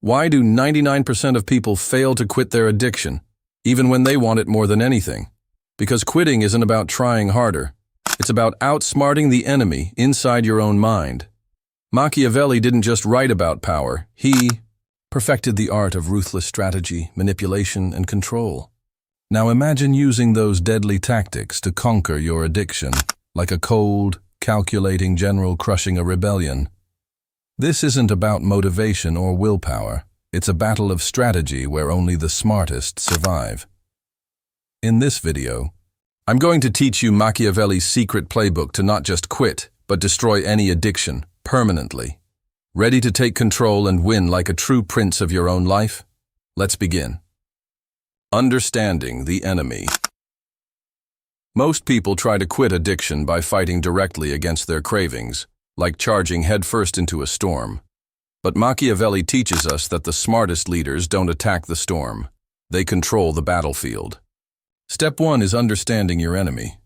Why do 99% of people fail to quit their addiction, even when they want it more than anything? Because quitting isn't about trying harder. It's about outsmarting the enemy inside your own mind. Machiavelli didn't just write about power. He perfected the art of ruthless strategy, manipulation, and control. Now imagine using those deadly tactics to conquer your addiction, like a cold, calculating general crushing a rebellion. This isn't about motivation or willpower. It's a battle of strategy where only the smartest survive. In this video, I'm going to teach you Machiavelli's secret playbook to not just quit, but destroy any addiction permanently. Ready to take control and win like a true prince of your own life? Let's begin. Understanding the enemy. Most people try to quit addiction by fighting directly against their cravings, like charging headfirst into a storm. But Machiavelli teaches us that the smartest leaders don't attack the storm. They control the battlefield. Step 1 is understanding your enemy.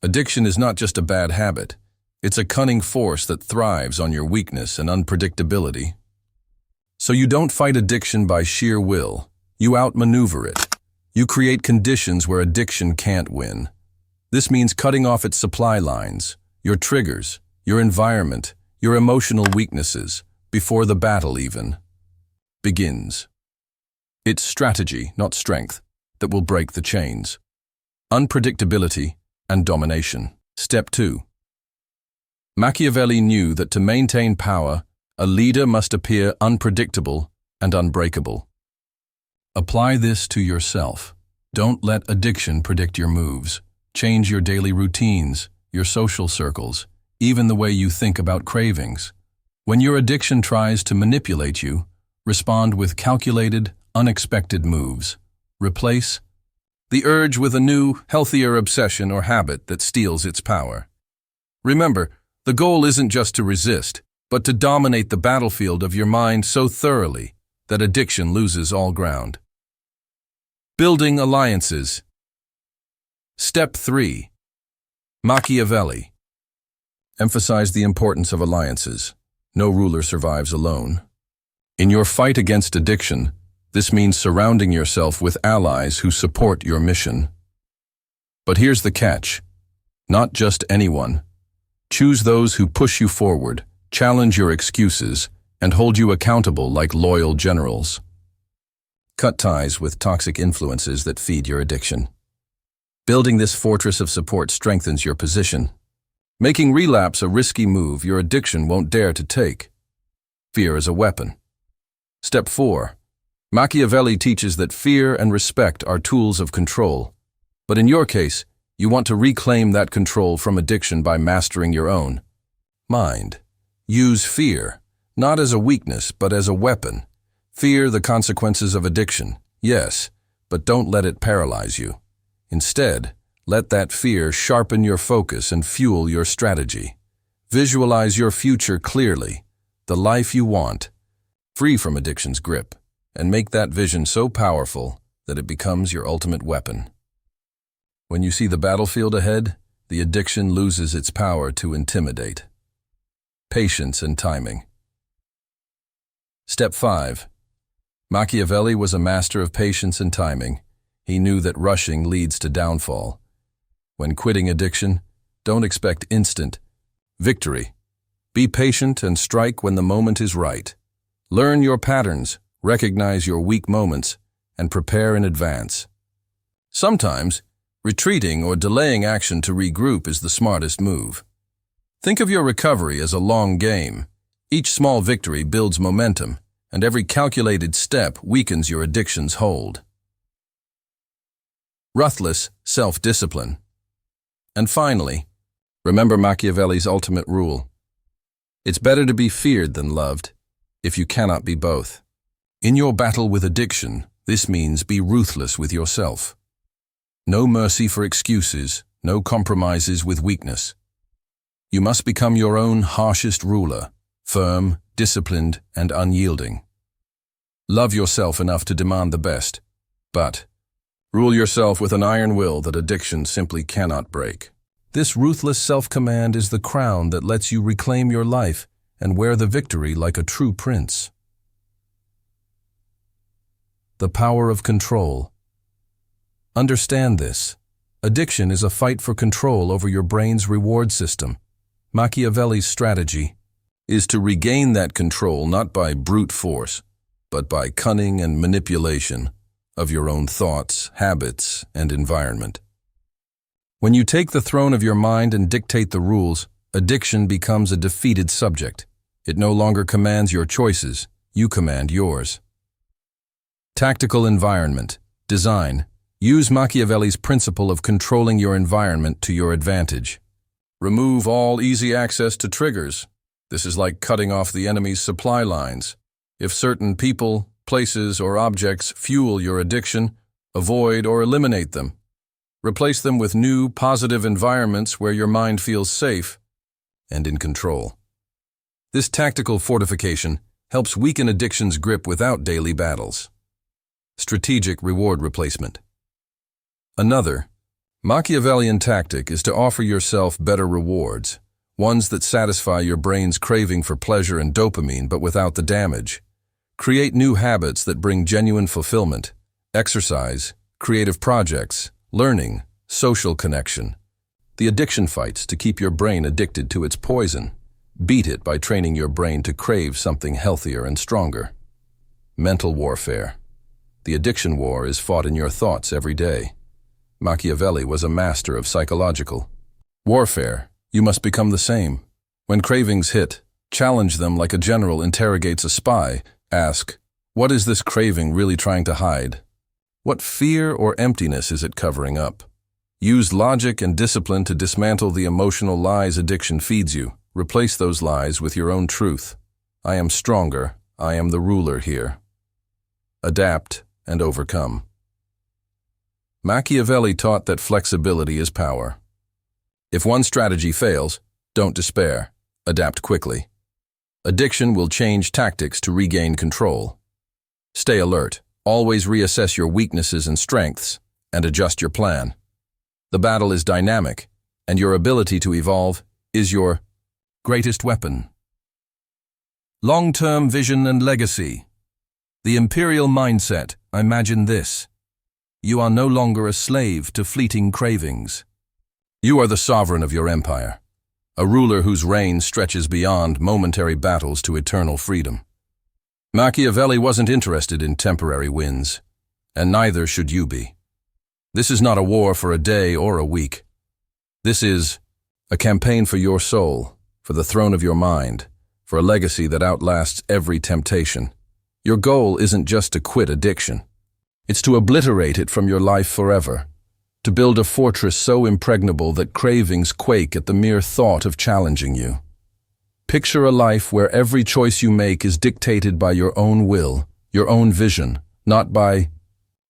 Addiction is not just a bad habit. It's a cunning force that thrives on your weakness and unpredictability. So you don't fight addiction by sheer will. You outmaneuver it. You create conditions where addiction can't win. This means cutting off its supply lines, your triggers, your environment, your emotional weaknesses, before the battle even begins. It's strategy, not strength, that will break the chains. Unpredictability and domination. Step 2. Machiavelli knew that to maintain power, a leader must appear unpredictable and unbreakable. Apply this to yourself. Don't let addiction predict your moves. Change your daily routines, your social circles, even the way you think about cravings. When your addiction tries to manipulate you, respond with calculated, unexpected moves. Replace the urge with a new, healthier obsession or habit that steals its power. Remember, the goal isn't just to resist, but to dominate the battlefield of your mind so thoroughly that addiction loses all ground. Building alliances. Step 3. Machiavelli emphasized the importance of alliances. No ruler survives alone. In your fight against addiction, this means surrounding yourself with allies who support your mission. But here's the catch. Not just anyone. Choose those who push you forward, challenge your excuses, and hold you accountable like loyal generals. Cut ties with toxic influences that feed your addiction. Building this fortress of support strengthens your position. Making relapse a risky move your addiction won't dare to take. Fear is a weapon. Step 4. Machiavelli teaches that fear and respect are tools of control. But in your case, you want to reclaim that control from addiction by mastering your own mind. Use fear, not as a weakness, but as a weapon. Fear the consequences of addiction, yes, but don't let it paralyze you. Instead, let that fear sharpen your focus and fuel your strategy. Visualize your future clearly, the life you want, free from addiction's grip, and make that vision so powerful that it becomes your ultimate weapon. When you see the battlefield ahead, the addiction loses its power to intimidate. Patience and timing. Step 5. Machiavelli was a master of patience and timing. He knew that rushing leads to downfall. When quitting addiction, don't expect instant victory. Be patient and strike when the moment is right. Learn your patterns, recognize your weak moments, and prepare in advance. Sometimes, retreating or delaying action to regroup is the smartest move. Think of your recovery as a long game. Each small victory builds momentum, and every calculated step weakens your addiction's hold. Ruthless self-discipline. And finally, remember Machiavelli's ultimate rule. It's better to be feared than loved, if you cannot be both. In your battle with addiction, this means be ruthless with yourself. No mercy for excuses, no compromises with weakness. You must become your own harshest ruler, firm, disciplined, and unyielding. Love yourself enough to demand the best, but rule yourself with an iron will that addiction simply cannot break. This ruthless self-command is the crown that lets you reclaim your life and wear the victory like a true prince. the power of control. Understand this. Addiction is a fight for control over your brain's reward system. Machiavelli's strategy is to regain that control not by brute force, but by cunning and manipulation of your own thoughts, habits, and environment. When you take the throne of your mind and dictate the rules, addiction becomes a defeated subject. It no longer commands your choices, you command yours. Tactical environment, design. Use Machiavelli's principle of controlling your environment to your advantage. Remove all easy access to triggers. This is like cutting off the enemy's supply lines. If certain people, places, or objects fuel your addiction, avoid or eliminate them. Replace them with new, positive environments where your mind feels safe and in control. This tactical fortification helps weaken addiction's grip without daily battles. Strategic reward replacement. Another Machiavellian tactic is to offer yourself better rewards, ones that satisfy your brain's craving for pleasure and dopamine but without the damage. Create new habits that bring genuine fulfillment, exercise, creative projects, learning, social connection. The addiction fights to keep your brain addicted to its poison. Beat it by training your brain to crave something healthier and stronger. Mental warfare. The addiction war is fought in your thoughts every day. Machiavelli was a master of psychological warfare. You must become the same. When cravings hit, challenge them like a general interrogates a spy. Ask, what is this craving really trying to hide? What fear or emptiness is it covering up? Use logic and discipline to dismantle the emotional lies addiction feeds you. Replace those lies with your own truth. I am stronger. I am the ruler here. Adapt and overcome. Machiavelli taught that flexibility is power. If one strategy fails, don't despair. Adapt quickly. Addiction will change tactics to regain control. Stay alert. Always reassess your weaknesses and strengths, and adjust your plan. The battle is dynamic, and your ability to evolve is your greatest weapon. Long-term vision and legacy. The imperial mindset. Imagine this. You are no longer a slave to fleeting cravings. You are the sovereign of your empire, a ruler whose reign stretches beyond momentary battles to eternal freedom. Machiavelli wasn't interested in temporary wins, and neither should you be. This is not a war for a day or a week. This is a campaign for your soul, for the throne of your mind, for a legacy that outlasts every temptation. Your goal isn't just to quit addiction. It's to obliterate it from your life forever, to build a fortress so impregnable that cravings quake at the mere thought of challenging you. Picture a life where every choice you make is dictated by your own will, your own vision, not by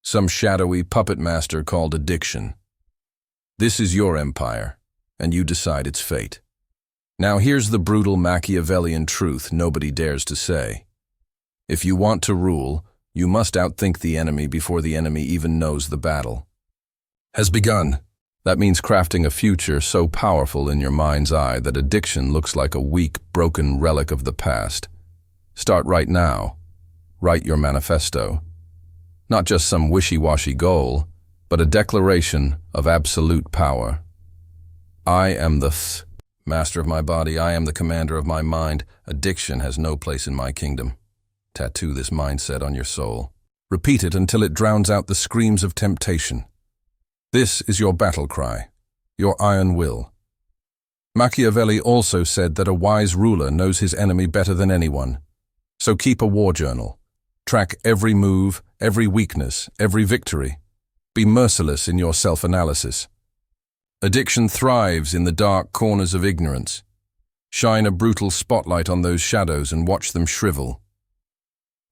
some shadowy puppet master called addiction. This is your empire, and you decide its fate. Now here's the brutal Machiavellian truth nobody dares to say. If you want to rule, you must outthink the enemy before the enemy even knows the battle has begun. That means crafting a future so powerful in your mind's eye that addiction looks like a weak, broken relic of the past. Start right now. Write your manifesto. Not just some wishy-washy goal, but a declaration of absolute power. I am the master of my body. I am the commander of my mind. Addiction has no place in my kingdom. Tattoo this mindset on your soul. Repeat it until it drowns out the screams of temptation. This is your battle cry, your iron will. Machiavelli also said that a wise ruler knows his enemy better than anyone. So keep a war journal. Track every move, every weakness, every victory. Be merciless in your self-analysis. Addiction thrives in the dark corners of ignorance. Shine a brutal spotlight on those shadows and watch them shrivel.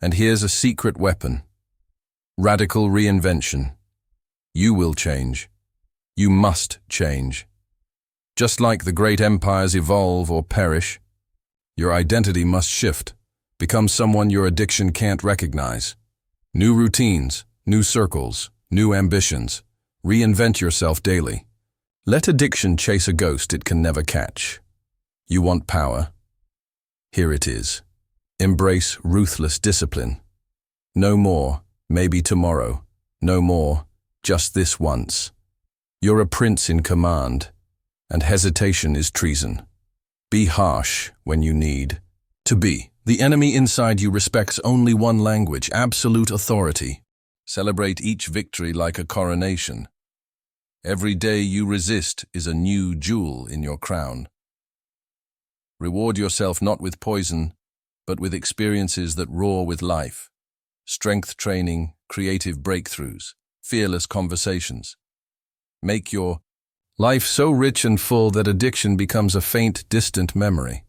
And here's a secret weapon. Radical reinvention. You will change. You must change. Just like the great empires evolve or perish, your identity must shift. Become someone your addiction can't recognize. New routines, new circles, new ambitions. Reinvent yourself daily. Let addiction chase a ghost it can never catch. You want power? Here it is. Embrace ruthless discipline. No more Maybe tomorrow. No more. Just this once. You're a prince in command, and hesitation is treason. Be harsh when you need to be. The enemy inside you respects only one language, absolute authority. Celebrate each victory like a coronation. Every day you resist is a new jewel in your crown. Reward yourself not with poison, but with experiences that roar with life. Strength training, creative breakthroughs, fearless conversations. Make your life so rich and full that addiction becomes a faint, distant memory.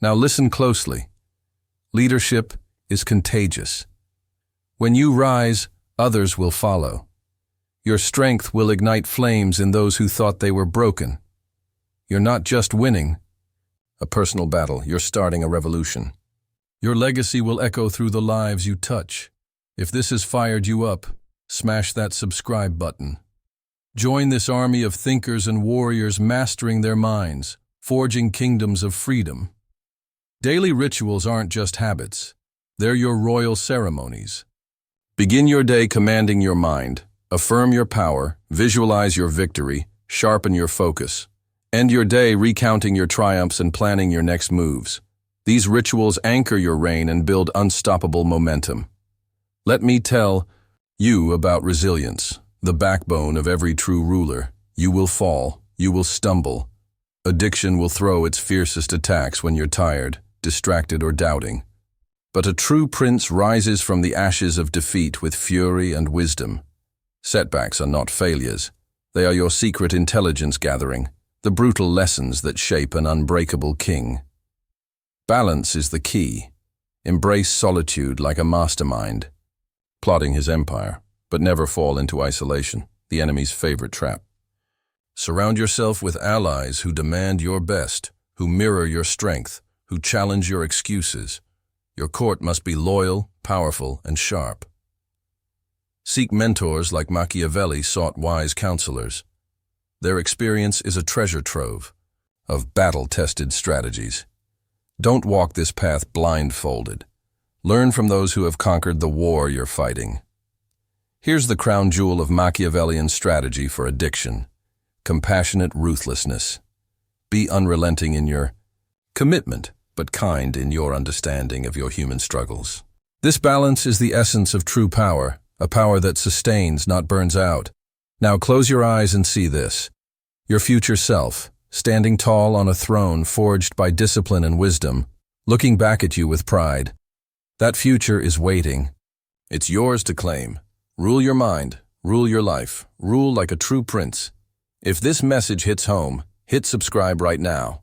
Now listen closely. Leadership is contagious. When you rise, others will follow. Your strength will ignite flames in those who thought they were broken. You're not just winning a personal battle, you're starting a revolution. Your legacy will echo through the lives you touch. If this has fired you up, smash that subscribe button. Join this army of thinkers and warriors mastering their minds, forging kingdoms of freedom. Daily rituals aren't just habits. They're your royal ceremonies. Begin your day commanding your mind. Affirm your power, visualize your victory, sharpen your focus. End your day recounting your triumphs and planning your next moves. These rituals anchor your reign and build unstoppable momentum. Let me tell you about resilience. The backbone of every true ruler. You will fall, you will stumble. Addiction will throw its fiercest attacks when you're tired, distracted, or doubting. But a true prince rises from the ashes of defeat with fury and wisdom. Setbacks are not failures. They are your secret intelligence gathering, the brutal lessons that shape an unbreakable king. Balance is the key. Embrace solitude like a mastermind, plotting his empire. But never fall into isolation, the enemy's favorite trap. Surround yourself with allies who demand your best, who mirror your strength, who challenge your excuses. Your court must be loyal, powerful, and sharp. Seek mentors like Machiavelli sought wise counselors. Their experience is a treasure trove of battle-tested strategies. Don't walk this path blindfolded. Learn from those who have conquered the war you're fighting. Here's the crown jewel of Machiavellian strategy for addiction: compassionate ruthlessness. Be unrelenting in your commitment, but kind in your understanding of your human struggles. This balance is the essence of true power, a power that sustains, not burns out. Now close your eyes and see this. Your future self, standing tall on a throne forged by discipline and wisdom, looking back at you with pride. That future is waiting. It's yours to claim. Rule your mind, rule your life, rule like a true prince. If this message hits home, hit subscribe right now.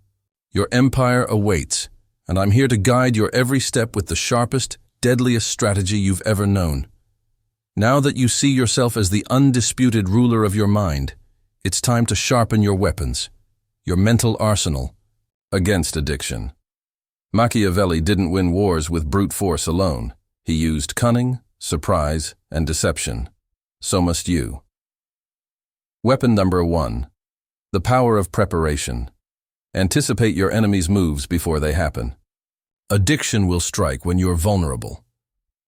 Your empire awaits, and I'm here to guide your every step with the sharpest, deadliest strategy you've ever known. Now that you see yourself as the undisputed ruler of your mind, it's time to sharpen your weapons, your mental arsenal, against addiction. Machiavelli didn't win wars with brute force alone. He used cunning, surprise, and deception. So must you. Weapon number 1. The power of preparation. Anticipate your enemy's moves before they happen. Addiction will strike when you're vulnerable.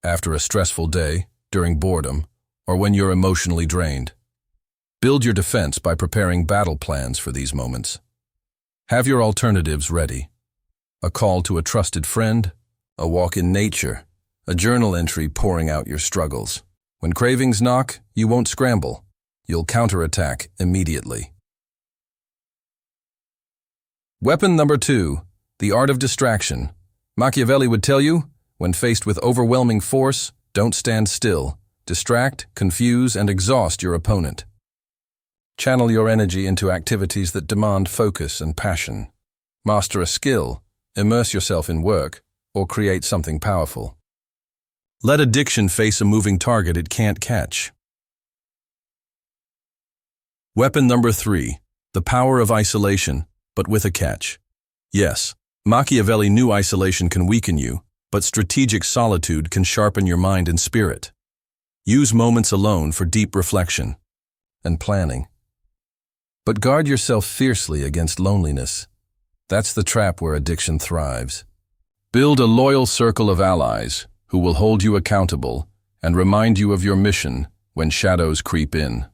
After a stressful day, during boredom, or when you're emotionally drained. Build your defense by preparing battle plans for these moments. Have your alternatives ready. A call to a trusted friend, a walk in nature, a journal entry pouring out your struggles. When cravings knock, you won't scramble. You'll counterattack immediately. Weapon number 2, the art of distraction. Machiavelli would tell you, when faced with overwhelming force, don't stand still. Distract, confuse, and exhaust your opponent. Channel your energy into activities that demand focus and passion. Master a skill, immerse yourself in work, or create something powerful. Let addiction face a moving target it can't catch. Weapon number 3, the power of isolation, but with a catch. Yes, Machiavelli knew isolation can weaken you, but strategic solitude can sharpen your mind and spirit. Use moments alone for deep reflection and planning. But guard yourself fiercely against loneliness. That's the trap where addiction thrives. Build a loyal circle of allies who will hold you accountable and remind you of your mission when shadows creep in.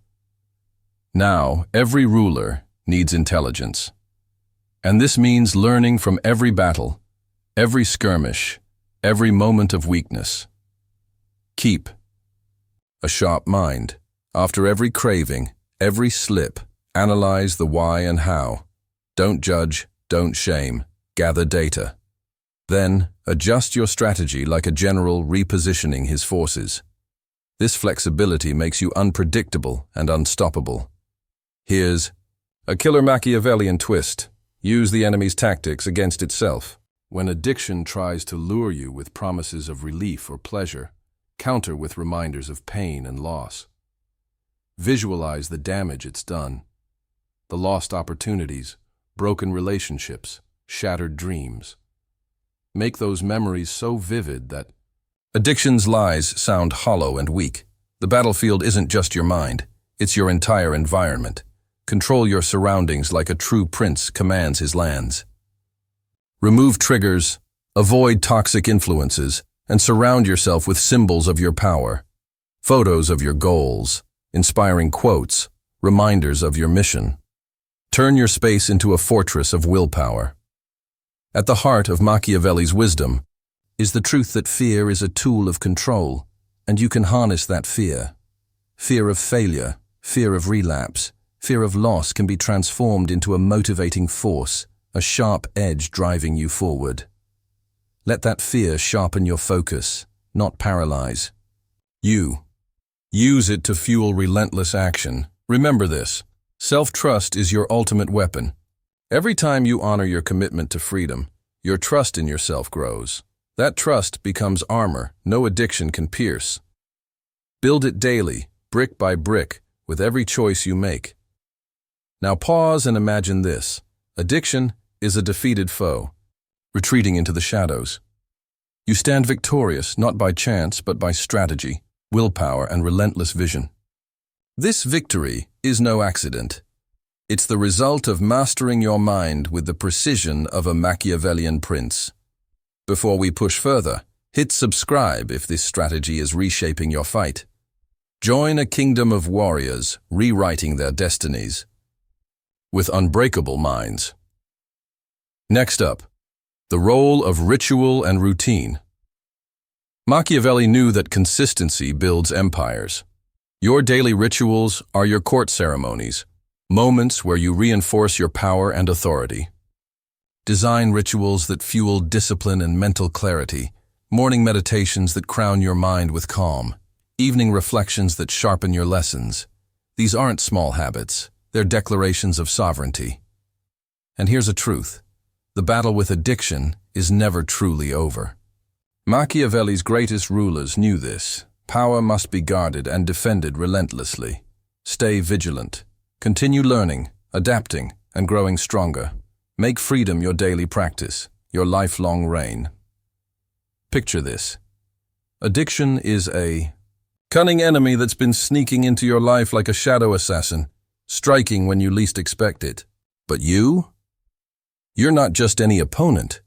Now, every ruler needs intelligence. And this means learning from every battle, every skirmish, every moment of weakness. Keep a sharp mind. After every craving, every slip, analyze the why and how. Don't judge, don't shame, gather data. Then, adjust your strategy like a general repositioning his forces. This flexibility makes you unpredictable and unstoppable. Here's a killer Machiavellian twist. Use the enemy's tactics against itself. When addiction tries to lure you with promises of relief or pleasure, counter with reminders of pain and loss. Visualize the damage it's done, the lost opportunities, broken relationships, shattered dreams. Make those memories so vivid that addiction's lies sound hollow and weak. The battlefield isn't just your mind, it's your entire environment. Control your surroundings like a true prince commands his lands. Remove triggers, avoid toxic influences, and surround yourself with symbols of your power. Photos of your goals, inspiring quotes, reminders of your mission. Turn your space into a fortress of willpower. At the heart of Machiavelli's wisdom is the truth that fear is a tool of control, and you can harness that fear. Fear of failure, fear of relapse, fear of loss can be transformed into a motivating force, a sharp edge driving you forward. Let that fear sharpen your focus, not paralyze. Use it to fuel relentless action. Remember this. Self-trust is your ultimate weapon. Every time you honor your commitment to freedom, your trust in yourself grows. That trust becomes armor no addiction can pierce. Build it daily, brick by brick, with every choice you make. Now pause and imagine this. Addiction is a defeated foe, retreating into the shadows. You stand victorious not by chance but by strategy, willpower, and relentless vision. This victory is no accident. It's the result of mastering your mind with the precision of a Machiavellian prince. Before we push further, hit subscribe if this strategy is reshaping your fight. Join a kingdom of warriors rewriting their destinies with unbreakable minds. Next up, the role of ritual and routine. Machiavelli knew that consistency builds empires. Your daily rituals are your court ceremonies, moments where you reinforce your power and authority. Design rituals that fuel discipline and mental clarity, morning meditations that crown your mind with calm, evening reflections that sharpen your lessons. These aren't small habits, they're declarations of sovereignty. And here's a truth. The battle with addiction is never truly over. Machiavelli's greatest rulers knew this. Power must be guarded and defended relentlessly. Stay vigilant. Continue learning, adapting, and growing stronger. Make freedom your daily practice, your lifelong reign. Picture this. Addiction is a cunning enemy that's been sneaking into your life like a shadow assassin, striking when you least expect it. But you're not just any opponent.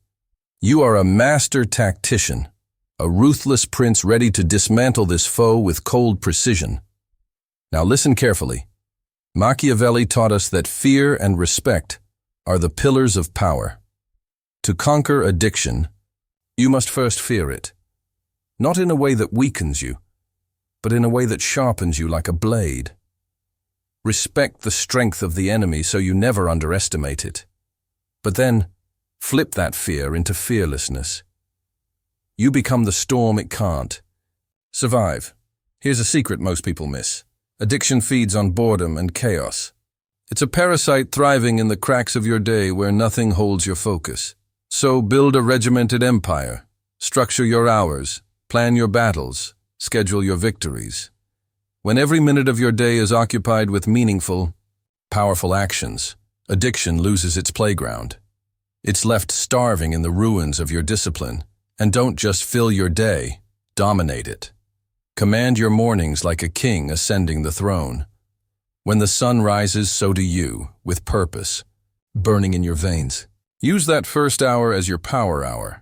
You are a master tactician, a ruthless prince ready to dismantle this foe with cold precision. Now listen carefully. Machiavelli taught us that fear and respect are the pillars of power. To conquer addiction, you must first fear it. Not in a way that weakens you, but in a way that sharpens you like a blade. Respect the strength of the enemy so you never underestimate it. But then, flip that fear into fearlessness. You become the storm it can't survive. Here's a secret most people miss. Addiction feeds on boredom and chaos. It's a parasite thriving in the cracks of your day where nothing holds your focus. So build a regimented empire. Structure your hours, plan your battles, schedule your victories. When every minute of your day is occupied with meaningful, powerful actions, addiction loses its playground. It's left starving in the ruins of your discipline. And don't just fill your day, dominate it. Command your mornings like a king ascending the throne. When the sun rises, so do you, with purpose, burning in your veins. Use that first hour as your power hour.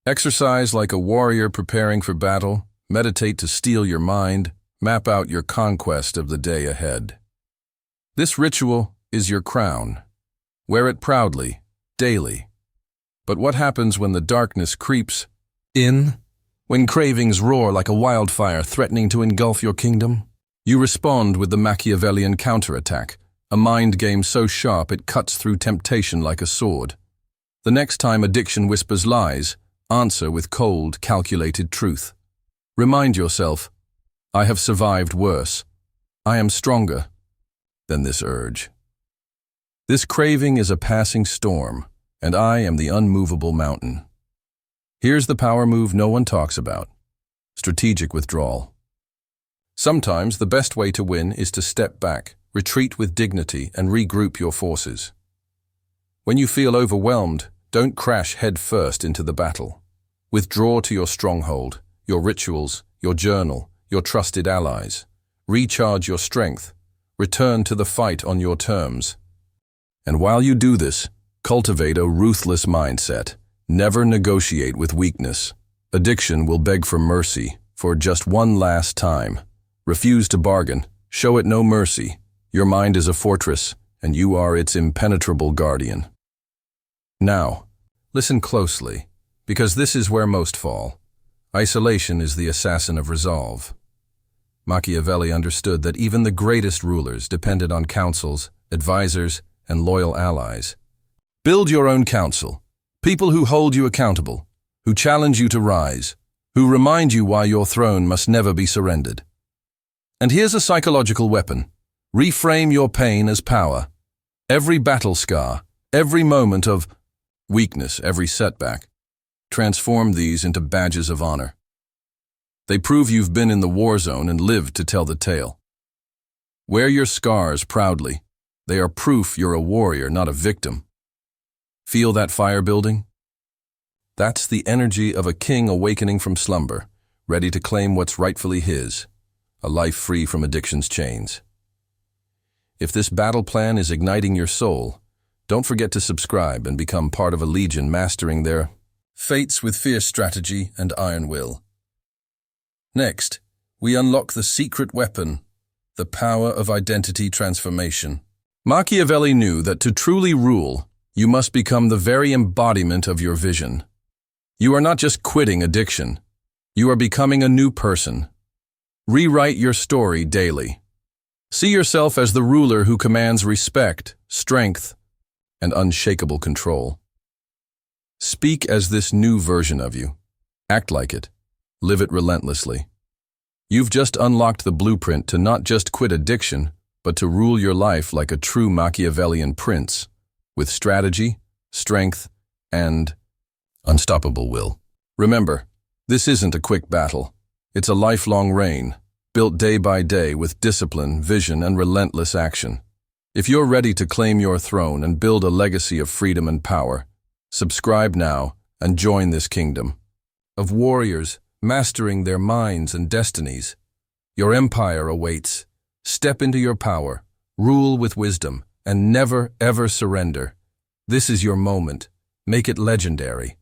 Exercise like a warrior preparing for battle, meditate to steal your mind, map out your conquest of the day ahead. This ritual is your crown. Wear it proudly, daily. But what happens when the darkness creeps in? When cravings roar like a wildfire threatening to engulf your kingdom? You respond with the Machiavellian counterattack, a mind game so sharp it cuts through temptation like a sword. The next time addiction whispers lies, answer with cold, calculated truth. Remind yourself, I have survived worse. I am stronger than this urge. This craving is a passing storm, and I am the unmovable mountain. Here's the power move no one talks about: strategic withdrawal. Sometimes the best way to win is to step back, retreat with dignity, and regroup your forces. When you feel overwhelmed, don't crash head first into the battle. Withdraw to your stronghold, your rituals, your journal, your trusted allies. Recharge your strength. Return to the fight on your terms. And while you do this, cultivate a ruthless mindset. Never negotiate with weakness. Addiction will beg for mercy for just one last time. Refuse to bargain. Show it no mercy. Your mind is a fortress, and you are its impenetrable guardian. Now, listen closely, because this is where most fall. Isolation is the assassin of resolve. Machiavelli understood that even the greatest rulers depended on counsels, advisors, and loyal allies. Build your own council. People who hold you accountable, who challenge you to rise, who remind you why your throne must never be surrendered. And here's a psychological weapon. Reframe your pain as power. Every battle scar, every moment of weakness, every setback. Transform these into badges of honor. They prove you've been in the war zone and lived to tell the tale. Wear your scars proudly. They are proof you're a warrior, not a victim. Feel that fire building? That's the energy of a king awakening from slumber, ready to claim what's rightfully his. A life free from addiction's chains. If this battle plan is igniting your soul, don't forget to subscribe and become part of a legion mastering their fates with fierce strategy and iron will. Next, we unlock the secret weapon, the power of identity transformation. Machiavelli knew that to truly rule, you must become the very embodiment of your vision. You are not just quitting addiction, you are becoming a new person. Rewrite your story daily. See yourself as the ruler who commands respect, strength, and unshakable control. Speak as this new version of you. Act like it. Live it relentlessly. You've just unlocked the blueprint to not just quit addiction, but to rule your life like a true Machiavellian prince, with strategy, strength, and unstoppable will. Remember, this isn't a quick battle. It's a lifelong reign, built day by day with discipline, vision, and relentless action. If you're ready to claim your throne and build a legacy of freedom and power, subscribe now and join this kingdom of warriors mastering their minds and destinies. Your empire awaits. Step into your power, rule with wisdom, and never, ever surrender. This is your moment. Make it legendary.